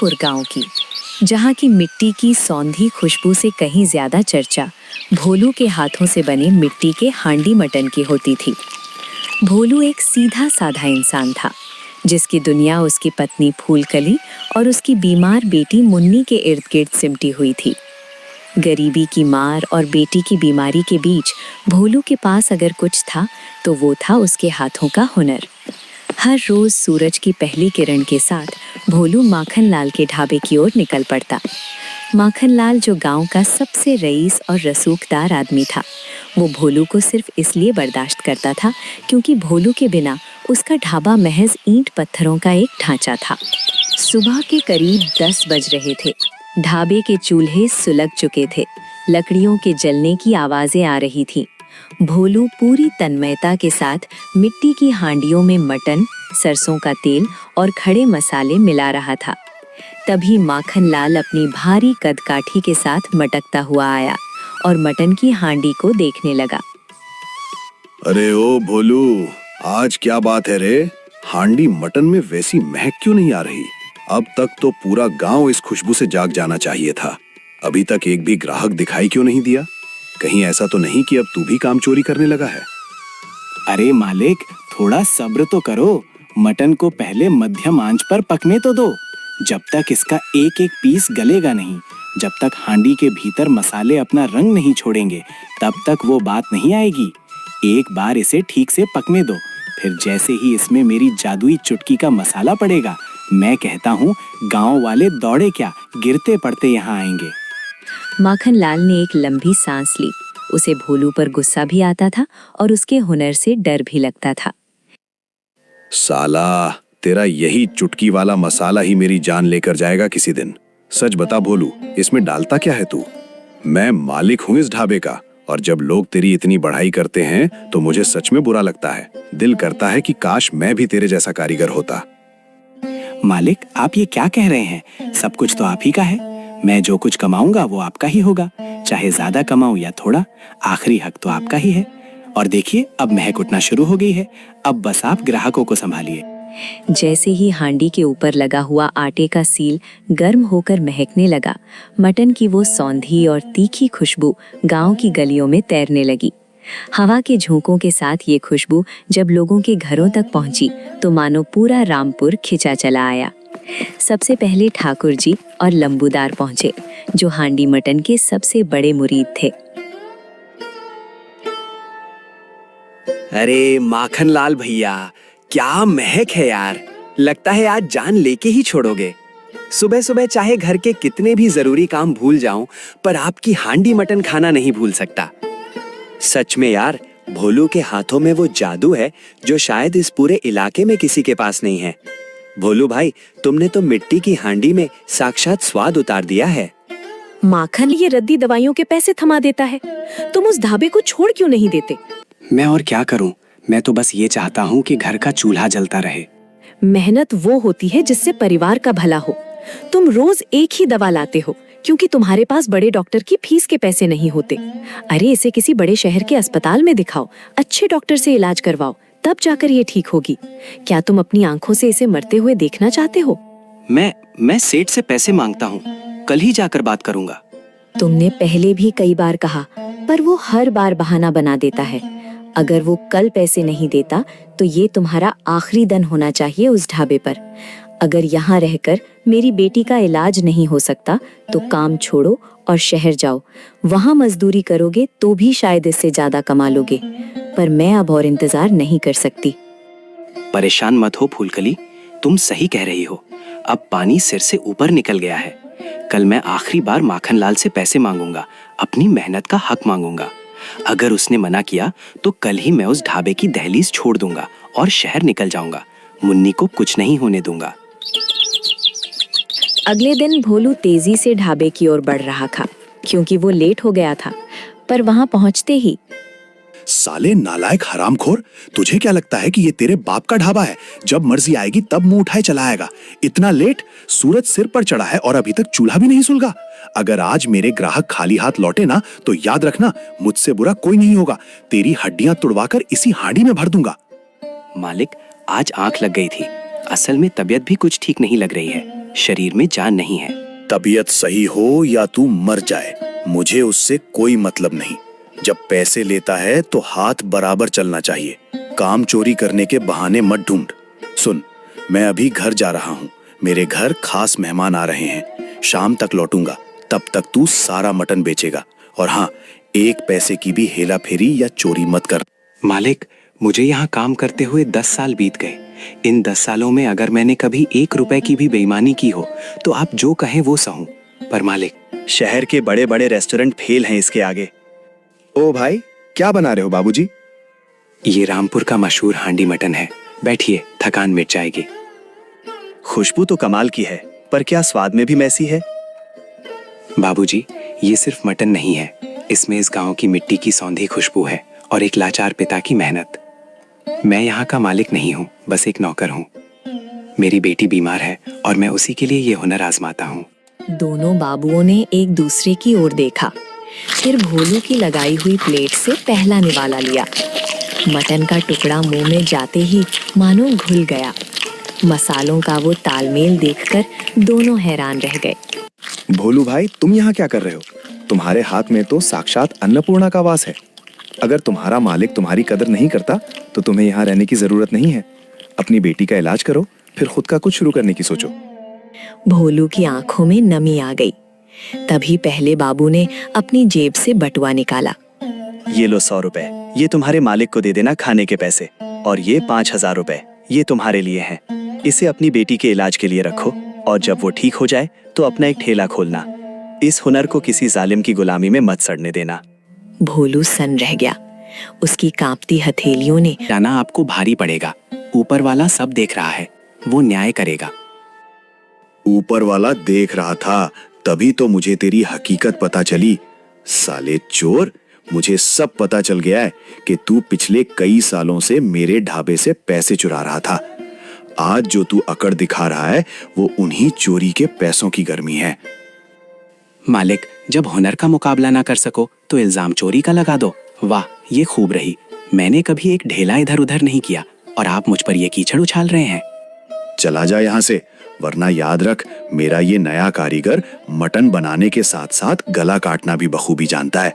रामपुर गांव की, जहां की मिट्टी की सौंधी खुशबू से कहीं ज्यादा चर्चा भोलू के हाथों से बने मिट्टी के हांडी मटन की होती थी। भोलू एक सीधा साधा इंसान था, जिसकी दुनिया उसकी पत्नी फूलकली और उसकी बीमार बेटी मुन्नी के इर्द गिर्द सिमटी हुई थी। गरीबी की मार और बेटी की बीमारी के बीच भोलू के पास अगर कुछ था तो वो था उसके हाथों का हुनर। हर रोज सूरज की पहली किरण के साथ भोलू माखनलाल के ढाबे की ओर निकल पड़ता। माखनलाल, जो गांव का सबसे रईस और रसूखदार आदमी था, वो भोलू को सिर्फ इसलिए बर्दाश्त करता था क्योंकि भोलू के बिना उसका ढाबा महज ईंट पत्थरों का एक ढांचा था। सुबह के करीब 10 बज रहे थे। ढाबे के चूल्हे सुलग चुके थे, लकड़ियों के जलने की आवाजें आ रही थीं। भोलू पूरी तन्मयता के साथ मिट्टी की हांडियों में मटन, सरसों का तेल और खड़े मसाले मिला रहा था। तभी माखनलाल अपनी भारी कदकाठी के साथ मटकता हुआ आया और मटन की हांडी को देखने लगा। अरे ओ भोलू, आज क्या बात है रे? हांडी मटन में वैसी महक क्यों नहीं आ रही? अब तक तो पूरा गांव इस खुशबू से जाग जाना चाहिए था। अभी तक एक भी ग्राहक दिखाई क्यों नहीं दिया? कहीं ऐसा तो नहीं कि अब तू भी काम चोरी करने लगा है? अरे मालिक, थोड़ा सब्र तो करो। मटन को पहले मध्यम आंच पर पकने तो दो। जब तक इसका एक एक पीस गलेगा नहीं, जब तक हांडी के भीतर मसाले अपना रंग नहीं छोड़ेंगे, तब तक वो बात नहीं आएगी। एक बार इसे ठीक से पकने दो, फिर जैसे ही इसमें मेरी जादुई चुटकी का मसाला पड़ेगा, मैं कहता हूँ गांव वाले दौड़े क्या, गिरते पड़ते यहाँ आएंगे। माखनलाल ने एक लंबी सांस ली। उसे भोलू पर गुस्सा भी आता था और उसके हुनर से डर भी लगता था। साला, तेरा यही चुटकी वाला मसाला ही मेरी जान लेकर जाएगा किसी दिन। सच बता भोलू, इसमें डालता क्या है तू? मैं मालिक हूँ इस ढाबे का, और जब लोग तेरी इतनी बढ़ाई करते हैं तो मुझे सच में बुरा लगता है। दिल करता है कि काश मैं भी तेरे जैसा कारीगर होता। मालिक, आप ये क्या कह रहे हैं? सब कुछ तो आप ही का है। मैं जो कुछ कमाऊंगा वो आपका ही होगा, चाहे ज्यादा कमाऊं या थोड़ा। आखिरी हक तो आपका ही है। और देखिए, अब महक उठना शुरू हो गई है। अब बस आप ग्राहकों को संभालिए। जैसे ही हांडी के ऊपर लगा हुआ आटे का सील गर्म होकर महकने लगा, मटन की वो सौंधी और तीखी खुशबू गांव की गलियों में तैरने लगी। हवा के झोंकों के साथ ये खुशबू जब लोगों के घरों तक पहुंची तो मानो पूरा रामपुर खिंचा चला आया। सबसे पहले ठाकुर जी और लंबूदार पहुंचे, जो हांडी मटन के सबसे बड़े मुरीद थे। अरे माखनलाल भैया, क्या महक है यार! लगता है आज जान लेके ही छोड़ोगे। सुबह सुबह चाहे घर के कितने भी जरूरी काम भूल जाऊं, पर आपकी हांडी मटन खाना नहीं भूल सकता। सच में यार, भोलू के हाथों में वो जादू है जो शायद इस पूरे इलाके में किसी के पास नहीं है। भोलू भाई, तुमने तो मिट्टी की हांडी में साक्षात स्वाद उतार दिया है। माखन, ये रद्दी दवाइयों के पैसे थमा देता है। तुम उस ढाबे को छोड़ क्यों नहीं देते? मैं और क्या करूं? मैं तो बस ये चाहता हूँ कि घर का चूल्हा जलता रहे। मेहनत वो होती है जिससे परिवार का भला हो। तुम रोज एक ही दवा लाते हो क्योंकि तुम्हारे पास बड़े डॉक्टर की फीस के पैसे नहीं होते। अरे इसे किसी बड़े शहर के अस्पताल में दिखाओ, अच्छे डॉक्टर से इलाज करवाओ, तब जाकर ये ठीक होगी। क्या तुम अपनी आंखों से इसे मरते हुए देखना चाहते हो? मैं सेठ से पैसे मांगता हूँ, कल ही जाकर बात करूंगा। तुमने पहले भी कई बार कहा, पर वो हर बार बहाना बना देता है। अगर वो कल पैसे नहीं देता तो ये तुम्हारा आखिरी दिन होना चाहिए उस ढाबे पर। अगर यहाँ रहकर मेरी बेटी का इलाज नहीं हो सकता तो काम छोड़ो और शहर जाओ। वहाँ मजदूरी करोगे तो भी शायद इससे ज्यादा कमा लोगे, पर मैं अब और इंतजार नहीं कर सकती। परेशान मत हो फूलकली, तुम सही कह रही हो। अब पानी सिर से ऊपर निकल गया है। कल मैं आखिरी बार माखनलाल से पैसे मांगूंगा, अपनी मेहनत का हक मांगूंगा। अगर उसने मना किया तो कल ही मैं उस ढाबे की दहलीज छोड़ दूंगा और शहर निकल जाऊंगा। मुन्नी को कुछ नहीं होने दूंगा। अगले दिन भोलू तेजी से ढाबे की ओर बढ़ रहा था क्योंकि वो लेट हो गया था, पर वहां पहुंचते ही साले नालायक हरामखोर, तुझे क्या लगता है कि ये तेरे बाप का ढाबा है? जब मर्जी आएगी तब मुंह उठाए चला आएगा। इतना लेट? सूरज सिर पर चढ़ा है और अभी तक चूल्हा भी नहीं सुलगा। अगर आज मेरे ग्राहक खाली हाथ लौटे ना तो याद रखना, मुझसे बुरा कोई नहीं होगा। तेरी हड्डियां तुड़वाकर इसी हांडी में भर दूंगा। मालिक, आज आंख लग गई थी। असल में तबीयत भी कुछ ठीक नहीं लग रही है। शरीर में जान नहीं है। तबीयत सही हो या तू मर जाए, मुझे उससे कोई मतलब नहीं। जब पैसे लेता है तो हाथ बराबर चलना चाहिए। काम चोरी करने के बहाने मत ढूंढ। सुन, मैं अभी घर जा रहा हूँ। मेरे घर खास मेहमान आ रहे हैं। शाम तक लौटूंगा। तब तक तू सारा मटन बेचेगा। और हाँ, एक पैसे की भी हेला फेरी या चोरी मत कर। मालिक, मुझे यहाँ काम करते हुए 10 साल बीत गए। इन 10 सालों में अगर मैंने कभी 1 रुपए की भी बेईमानी की हो तो आप जो कहें वो सहूं। पर मालिक, शहर के बड़े बड़े रेस्टोरेंट फेल हैं इसके आगे। ओ भाई, क्या बना रहे हो बाबूजी? ये रामपुर का मशहूर हांडी मटन है। बैठिए, थकान मिट जाएगी। खुशबू तो कमाल की है, पर क्या स्वाद में भी मैसी है? बाबूजी, ये सिर्फ मटन नहीं है, इसमें इस गांव की मिट्टी की सौंधी खुशबू है और एक लाचार पिता की मेहनत। मैं यहाँ का मालिक नहीं हूँ, बस एक नौकर हूँ। मेरी बेटी बीमार है और मैं उसी के लिए ये हुनर आजमाता हूँ। दोनों बाबुओं ने एक दूसरे की ओर देखा, फिर भोलू की लगाई हुई प्लेट से पहला निवाला लिया। मटन का टुकड़ा मुंह में जाते ही मानो घुल गया। मसालों का वो तालमेल देखकर दोनों हैरान रह गए। भोलू भाई, तुम यहाँ क्या कर रहे हो? तुम्हारे हाथ में तो साक्षात अन्नपूर्णा का वास है। अगर तुम्हारा मालिक तुम्हारी कदर नहीं करता तो तुम्हें यहाँ रहने की जरूरत नहीं है। अपनी बेटी का इलाज करो, फिर खुद का कुछ शुरू करने की सोचो। भोलू की आंखों में नमी आ गई। तभी पहले बाबू ने अपनी जेब से बटुआ निकाला। ये लो 100 रुपए, ये तुम्हारे मालिक को दे देना खाने के पैसे। और ये 5000 रुपए, ये तुम्हारे लिए हैं। इसे अपनी बेटी के इलाज के लिए रखो और जब वो ठीक हो जाए तो अपना एक ठेला खोलना। इस हुनर को किसी जालिम की गुलामी में मत सड़ने देना। भोलू सन रह गया। उसकी कांपती हथेलियों ने जाना आपको भारी पड़ेगा। ऊपर वाला सब देख रहा है, वो न्याय करेगा। ऊपर वाला देख रहा था, तभी तो मुझे तेरी हकीकत पता चली। साले चोर, मुझे सब पता चल गया है कि तू पिछले कई सालों से मेरे ढाबे से पैसे चुरा रहा था। आज जो तू अकड़ दिखा रहा है वो उन्हीं चोरी के पैसों की गर्मी है। मालिक, जब हुनर का मुकाबला ना कर सको तो इल्जाम चोरी का लगा दो। वाह, ये खूब रही। मैंने कभी एक ढेला इधर उधर नहीं किया और आप मुझ पर ये कीचड़ उछाल रहे हैं। चला जा यहाँ से, वरना याद रख, मेरा ये नया कारीगर मटन बनाने के साथ साथ गला काटना भी बखूबी जानता है।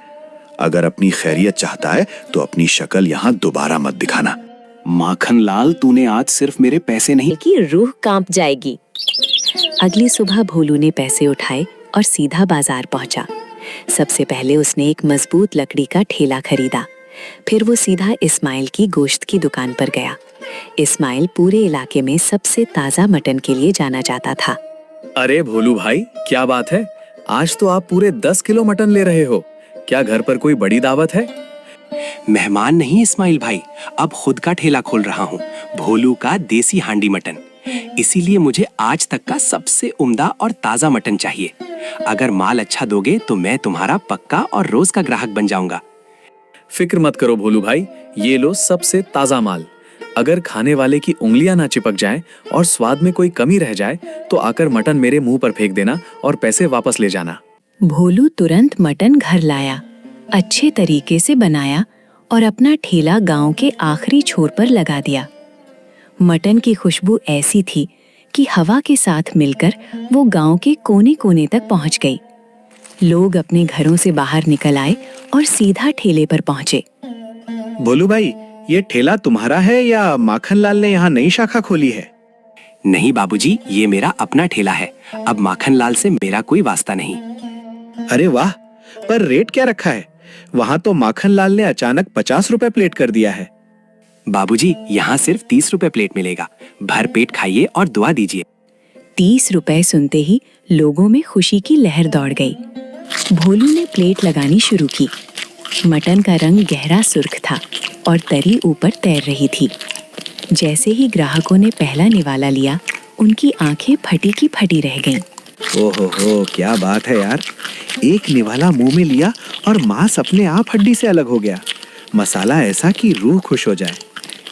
अगर अपनी खैरियत चाहता है तो अपनी शक्ल यहाँ दोबारा मत दिखाना। माखन लाल, तूने आज सिर्फ मेरे पैसे नहीं की रूह कांप जाएगी। अगली सुबह भोलू ने पैसे उठाए और सीधा बाजार पहुंचा। सबसे पहले उसने एक मजबूत लकड़ी का ठेला खरीदा। फिर वो सीधा इस्माइल की गोश्त की दुकान पर गया। इस्माइल पूरे इलाके में सबसे ताजा मटन के लिए जाना जाता था। अरे भोलू भाई, क्या बात है? आज तो आप पूरे 10 किलो मटन ले रहे हो। क्या घर पर कोई बड़ी दावत है? मेहमान नहीं इस्माइल भाई, अब खुद का ठेला खोल रहा हूँ, भोलू का देसी हांडी मटन। इसीलिए मुझे आज तक का सबसे उम्दा और ताजा मटन चाहिए। अगर माल अच्छा दोगे तो मैं तुम्हारा पक्का और रोज का ग्राहक बन जाऊंगा। फिक्र मत करो भोलू भाई, ये लो सबसे ताजा माल। अगर खाने वाले की उंगलियां ना चिपक जाएं और स्वाद में कोई कमी रह जाए तो आकर मटन मेरे मुंह पर फेंक देना और पैसे वापस ले जाना। भोलू तुरंत मटन घर लाया, अच्छे तरीके से बनाया और अपना ठेला गांव के आखिरी छोर पर लगा दिया। मटन की खुशबू ऐसी थी कि हवा के साथ मिलकर वो गांव के कोने कोने तक पहुंच गई। लोग अपने घरों से बाहर निकल आए और सीधा ठेले पर पहुंचे। भोलू भाई, ये ठेला तुम्हारा है या माखन लाल ने यहाँ नई शाखा खोली है? नहीं बाबूजी, ये मेरा अपना ठेला है। अब माखन लाल से मेरा कोई वास्ता नहीं। अरे वाह, पर रेट क्या रखा है? वहाँ तो माखन लाल ने अचानक 50 रुपए प्लेट कर दिया है। बाबूजी, यहाँ सिर्फ 30 रुपए प्लेट मिलेगा। भर पेट खाइए और दुआ दीजिए। 30 रुपए सुनते ही लोगों में खुशी की लहर दौड़ गई। भोलू ने प्लेट लगानी शुरू की। मटन का रंग गहरा सुर्ख था और तरी ऊपर तैर रही थी। जैसे ही ग्राहकों ने पहला निवाला लिया, उनकी आंखें फटी की फटी रह गईं। ओहो, क्या बात है यार। एक निवाला मुंह में लिया और मांस अपने आप हड्डी से अलग हो गया। मसाला ऐसा कि रूह खुश हो जाए।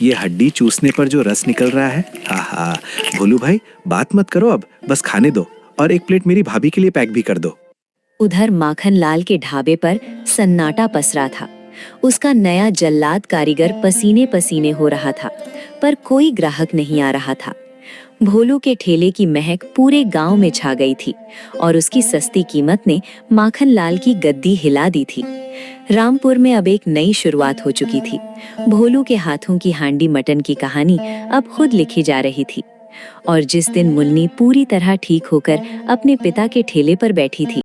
ये हड्डी चूसने पर जो रस निकल रहा है, आहा। भोलू भाई, बात मत करो अब, बस खाने दो और एक प्लेट मेरी भाभी के लिए पैक भी कर दो। उधर माखन लाल के ढाबे पर सन्नाटा पसरा था। उसका नया जल्लाद कारीगर पसीने पसीने हो रहा था, पर कोई ग्राहक नहीं आ रहा था। भोलू के ठेले की महक पूरे गांव में छा गई थी और उसकी सस्ती कीमत ने माखन लाल की गद्दी हिला दी थी। रामपुर में अब एक नई शुरुआत हो चुकी थी। भोलू के हाथों की हांडी मटन की कहानी अब खुद लिखी जा रही थी। और जिस दिन मुन्नी पूरी तरह ठीक होकर अपने पिता के ठेले पर बैठी थी,